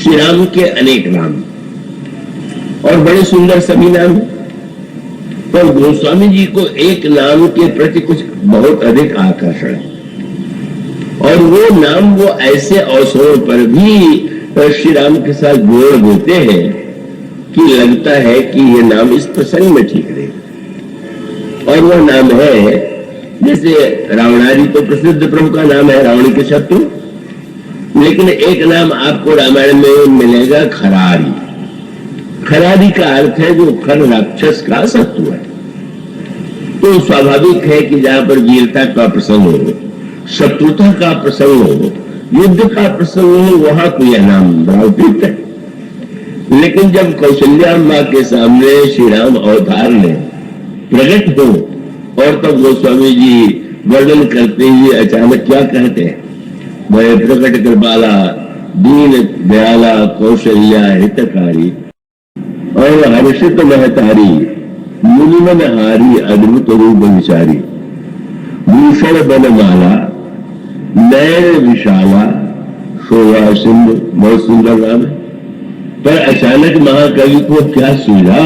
श्री राम के अनेक नाम और बड़े सुंदर सभी नाम, पर गोस्वामी जी को एक नाम के प्रति कुछ बहुत अधिक आकर्षण है, और वो नाम वो ऐसे अवसरों पर भी श्री राम के साथ जोड़ देते हैं कि लगता है कि ये नाम इस प्रसंग में ठीक रहेगा। और वह नाम है, जैसे रावणादि तो प्रसिद्ध प्रभु का नाम है, रावण के शत्रु, लेकिन एक नाम आपको रामायण में मिलेगा खरारी। खरारी का अर्थ है जो खर राक्षस का शत्रु है। तो स्वाभाविक है कि जहां पर वीरता का प्रसंग हो, शत्रुता का प्रसंग हो, युद्ध का प्रसंग हो, वहां तो यह नाम बड़ा उपयुक्त है। लेकिन जब कौशल्या मां के सामने श्री राम अवतार ने प्रकट हो और तब गोस्वामी जी वर्णन करते हुए अचानक क्या कहते हैं, वह प्रकट कृपाला दीन दयाला कौशल्या हितकारी और हर्षित महतारी मुनिमन हारी अद्भुत रूप विचारी भूषण बनमाला नयन विशाला शोभा सिंधु। बहुत सुंदर नाम है, पर अचानक महाकवि को क्या सूझा,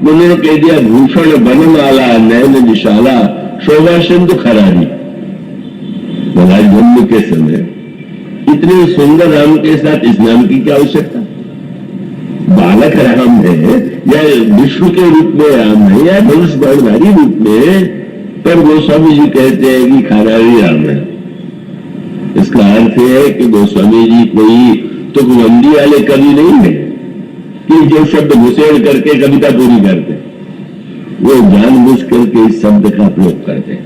उन्होंने कह दिया भूषण बनमाला नयन विशाला शोभा सिंधु खरारी। बोला जन्म के समय इतने सुंदर राम के साथ इस नाम की क्या आवश्यकता, बालक राम है या विष्णु के रूप में राम है या धनुष बाणधारी रूप में, पर गोस्वामी जी कहते हैं कि खरारी राम है। इसका अर्थ है कि गोस्वामी जी कोई तुकबंदी वाले कवि नहीं है कि जो शब्द घुसेड़ करके कविता पूरी करते, वो जानबूझ करके इस शब्द का प्रयोग करते।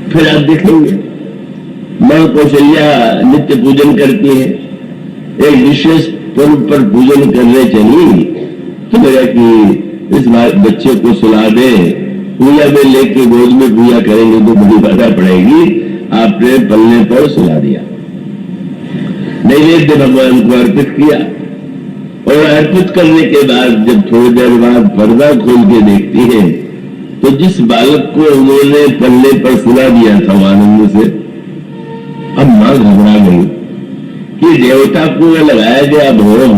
फिर आप देखेंगे मां कौशल्या नित्य पूजन करती है, एक विशेष पर्व पर पूजन करने चली तो मेरा कि इस बार बच्चे को सुला दे, पूजा में लेके गोद में पूजा करेंगे तो बड़ी बाधा पड़ेगी, आपने पलने पर सुला दिया। नैवेद्य भगवान को अर्पित किया और अर्पित करने के बाद जब थोड़ी देर बाद पर्दा खोल के देखती है तो जिस बालक को उन्होंने पल्ले पर सुला दिया था आनंद से, अब मां घबरा गई कि देवता को लगाया गया भोग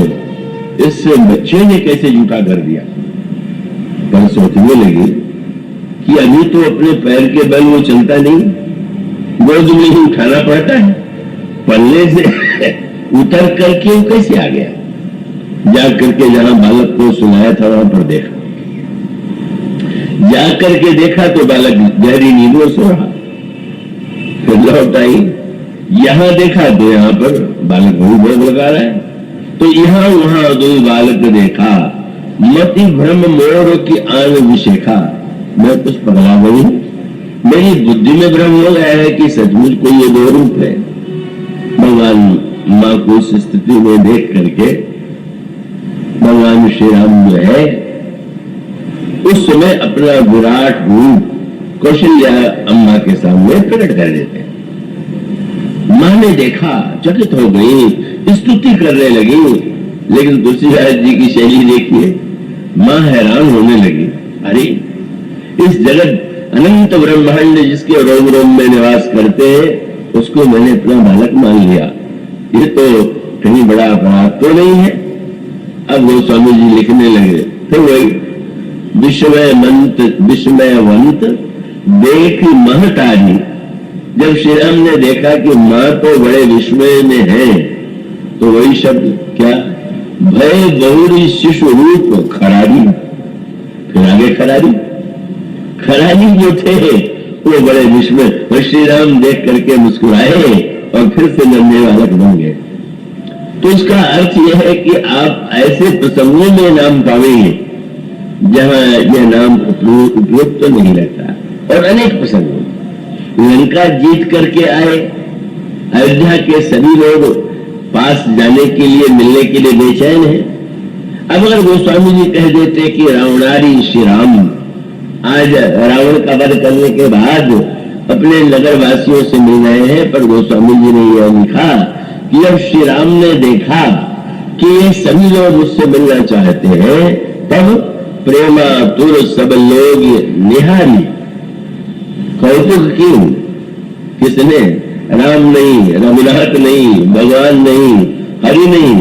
इससे बच्चे ने कैसे झूठा कर दिया। पर सोचने लगी कि अभी तो अपने पैर के बल वो चलता नहीं, गोद में ही उठाना पड़ता है, पल्ले से उतर करके वो कैसे आ गया। जा करके जहां बालक को सुनाया था वहां पर देखा, जा करके देखा तो बालक गहरी नींद में सो रहा। फिर लौट आई, यहां देखा तो यहां पर बालक वही भोग लगा रहा है। तो यहां वहां दो बालक देखा, मति भ्रम मोर की आन विशेखा। मैं कुछ पगला गई, मेरी बुद्धि में भ्रम हो गया है कि सचमुच को ये दो रूप है। भगवान मां को इस स्थिति में देख करके भगवान श्री राम जो है उस समय अपना विराट रूप कौशल्या अम्मा के सामने प्रकट कर देते हैं। मां ने देखा, चकित हो गई, स्तुति करने लगी, लेकिन तुलसीदास जी की शैली देखिए, मां हैरान होने लगी। अरे इस जगत अनंत ब्रह्मांड जिसके रोम रोम में निवास करते हैं उसको मैंने अपना बालक मान लिया, ये तो कहीं बड़ा अपराध तो नहीं है। अब गोस्वामी जी लिखने लगे, तो वही विस्मयवंत देख महतारी। जब श्री राम ने देखा कि मां तो बड़े विस्मय में है, तो वही शब्द क्या, भय बहुरी शिशु रूप खरारी। फिर आगे खरारी जो थे वो बड़े विस्मय, और श्री राम देख करके मुस्कुराए और फिर से नन्हे बालक बन गए। तो इसका अर्थ यह है कि आप ऐसे प्रसंगों में नाम पावेंगे जहां यह नाम उपयुक्त तो नहीं रहता। और अनेक प्रसंगों, लंका जीत करके आए, अयोध्या के सभी लोग पास जाने के लिए, मिलने के लिए बेचैन है। अब अगर गोस्वामी जी कह देते कि रावणारी श्री राम आज रावण का वध करने के बाद अपने नगर वासियों से मिल रहे हैं, पर गोस्वामी जी ने यह लिखा कि जब श्री राम ने देखा कि ये सभी लोग उससे मिलना चाहते हैं, तब प्रेमा तुर सब लोग निहारी। कौतुक क्यों, किसने, राम नहीं, रघुनाथ नहीं, भगवान नहीं, हरि नहीं,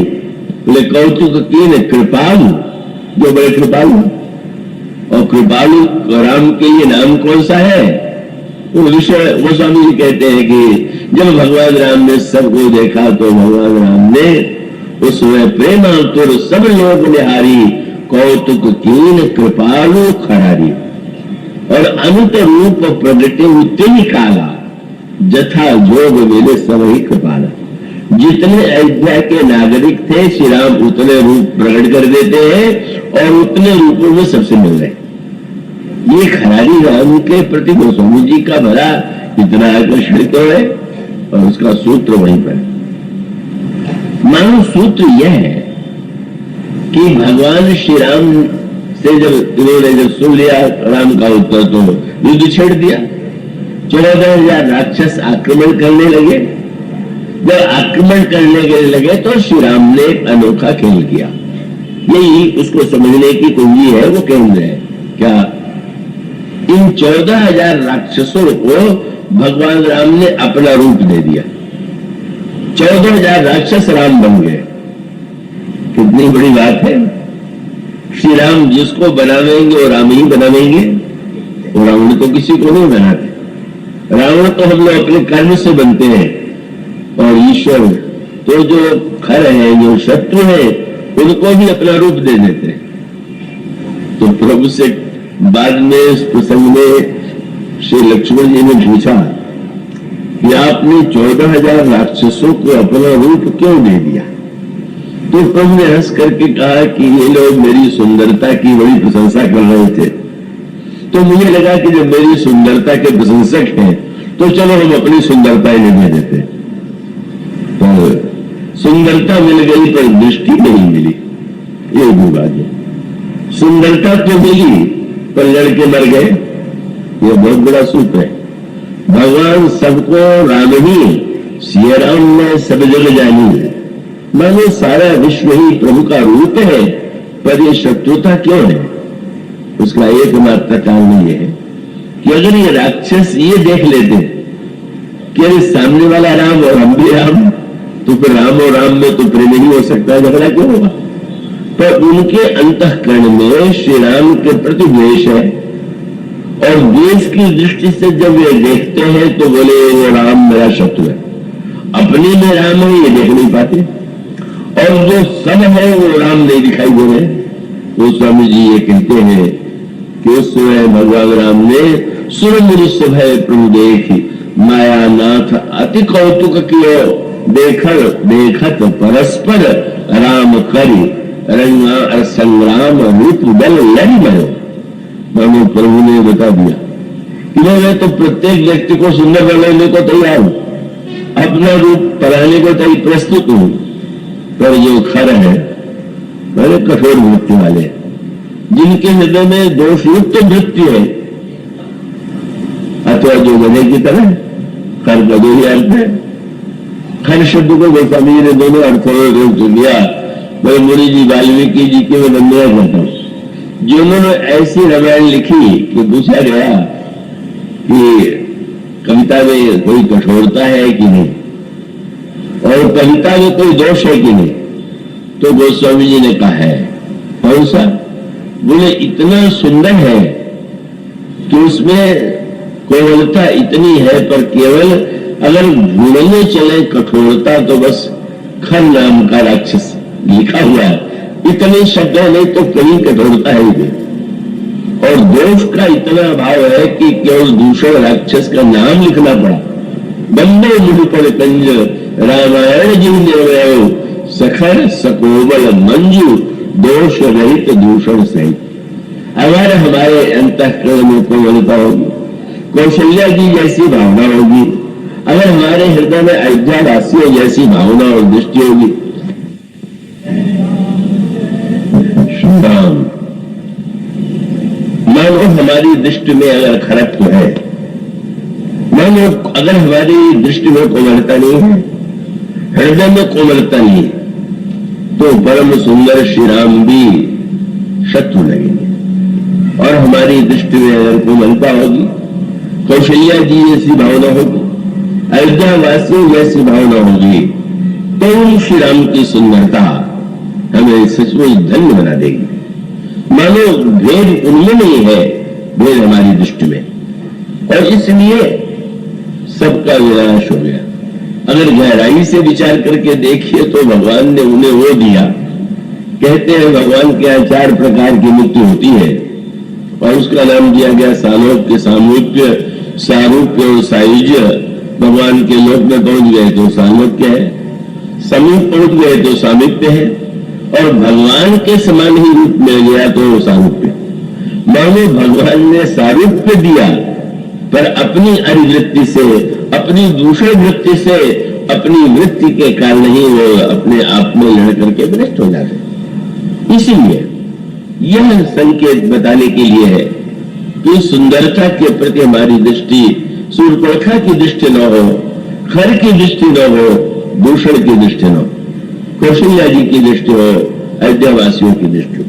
बोले कौतुक कीन कृपालु, जो बड़े कृपालु। और कृपालु राम के लिए नाम कौन सा है? वो स्वामी जी कहते हैं कि जब भगवान राम ने सबको देखा तो भगवान राम ने उस समय प्रेमातुर सब लोग निहारी, कौतुक कीन कृपालु खरारी। और अनंत रूप प्रगटे उतनी काला, जथा जोग मिले सब ही कृपाला। जितने अयोध्या के नागरिक थे श्री राम उतने रूप प्रकट कर देते हैं और उतने रूपों में सबसे मिल रहे। ये खरारी राम के प्रति गोस्वामी जी का बड़ा इतना आकर्षण तो है और उसका सूत्र वहीं पर। मानो सूत्र यह है कि भगवान श्री राम से जब इन्होंने जब सुन लिया राम का उत्तर तो युद्ध छेड़ दिया। 14,000 राक्षस आक्रमण करने लगे। जब आक्रमण करने के लगे तो श्री राम ने एक अनोखा खेल किया। यही उसको समझने की कुंजी है, वो केंद्र है। क्या इन 14,000 राक्षसों को भगवान राम ने अपना रूप दे दिया। 14,000 राक्षस राम बन गए। कितनी बड़ी बात है। श्री राम जिसको बनावेंगे वो राम ही बनावेंगे। और रावण तो किसी को नहीं बनाते। रावण तो हम लोग अपने कर्म से बनते हैं और ईश्वर तो जो खर है, जो शत्रु है, उनको भी अपना रूप दे देते हैं। तो प्रभु से बाद में इस प्रसंग में श्री लक्ष्मण जी ने पूछा कि आपने 14,000 राक्षसों को अपना रूप क्यों दे दिया? तो प्रभु ने हंस करके कहा कि ये लोग मेरी सुंदरता की बड़ी प्रशंसा कर रहे थे, तो मुझे लगा कि जब मेरी सुंदरता के प्रशंसक हैं तो चलो हम अपनी सुंदरता ही दे देते। तो सुंदरता मिल गई पर दृष्टि नहीं मिली। ये भी बात है। सुंदरता तो मिली पर लड़के मर गए। ये बहुत बड़ा सूत्र है। भगवान सबको राम ही, सिया राम में सब जग जानी। मानो सारा विश्व ही प्रभु का रूप है, पर ये शत्रुता क्यों है? उसका एकमात्र कारण ये है कि अगर ये राक्षस ये देख लेते कि अरे सामने वाला राम और हम भी राम, तो फिर राम और राम में तो प्रेम नहीं हो सकता, झगड़ा क्यों होगा? पर उनके अंतःकरण में श्री राम के प्रति द्वेष है और द्वेष की दृष्टि से जब वे देखते हैं तो बोले वो राम मेरा शत्रु है। अपने में राम है ये देख नहीं पाते और जो सब है वो राम नहीं दिखाई दे रहे। वो स्वामी जी ये कहते हैं कि उस समय भगवान राम ने सुर मुनि सभय प्रभु देखी, माया नाथ अति कौतुक कियो, देखत परस्पर राम करी रंगा संग्राम रूप बल लड़ी मरो। मानो प्रभु ने बता दिया कि मैं तो प्रत्येक व्यक्ति को सुंदर बनाने को तैयार हूं, अपना रूप पढ़ाने को तैयार प्रस्तुत हूं, पर जो खर है बड़े कठोर वृत्ति वाले, जिनके हृदय में दोषयुक्त वृत्ति है, अथवा जो गधे की तरह, खर का दो ही अर्थ है। खर शब्द को गोस्वामी जी ने दोनों अर्थों में प्रयोग किया। मैं मुनि जी वाल्मीकि जी की मैं वंदना करता हूं, जिन्होंने ऐसी रामायण लिखी कि पूछा गया कि कविता में कोई कठोरता है कि नहीं और कविता में कोई दोष है कि नहीं, तो गोस्वामी जी ने कहा है। कौन सा? बोले इतना सुंदर है कि उसमें कोमलता इतनी है, पर केवल अगर ढूंढने चले कठोरता तो बस खर नाम का राक्षस लिखा हुआ है। इतने शब्द नहीं तो कहीं कठोरता है ही। और दोष का इतना अभाव है कि केवल दूषण राक्षस का नाम लिखना पड़ा। बंदे मुनिपड़ कंज रामायण जी निर्णय, सखर सकोबल मंजू, दोष रहित दूषण सहित। अगर हमारे अंतःकरण में कोमलता होगी, कौशल्या जी जैसी भावना होगी, अगर हमारे हृदय में अयोध्या वासियों जैसी भावना और दृष्टि होगी, मानो हमारी दृष्टि में अगर खरत्व है, मानो अगर हमारी दृष्टि में कोमलता नहीं है, हृदय में कोमलता नहीं, तो परम सुंदर श्री राम भी शत्रु लगेंगे। और हमारी दृष्टि में अगर कोमलता होगी, कौशल्या जी जैसी भावना होगी, अयोध्या वासियों जैसी भावना होगी, तो श्री राम की सुंदरता हमें सचमुच धन्य बना देगी। मानो भेद उनमें नहीं है, भेद हमारी दृष्टि में, और इसलिए सबका विनाश हो गया। अगर गहराई से विचार करके देखिए तो भगवान ने उन्हें वो दिया। कहते हैं भगवान के यहाँ 4 प्रकार की मुक्ति होती है और उसका नाम दिया गया सालोक्य, सामीप्य, सारूप्य और सायुज्य। भगवान के लोक में पहुंच गए तो सालोक्य है, समीप पहुंच गए तो सामीप्य है, और भगवान के समान ही रूप मिल गया तो सारूप्य। मानो भगवान ने सारूप्य दिया पर अपनी अरिवृत्ति से, अपनी दूसरी वृत्ति से, अपनी वृत्ति के कारण ही वो अपने आप में लड़ करके भ्रष्ट हो जाते। इसीलिए यह संकेत बताने के लिए है कि सुंदरता के प्रति हमारी दृष्टि शूर्पणखा की दृष्टि न हो, खर की दृष्टि न हो, दूषण की दृष्टि न हो, कौशल्या जी की दृष्टि हो, अयोध्यावासियों की दृष्टि हो।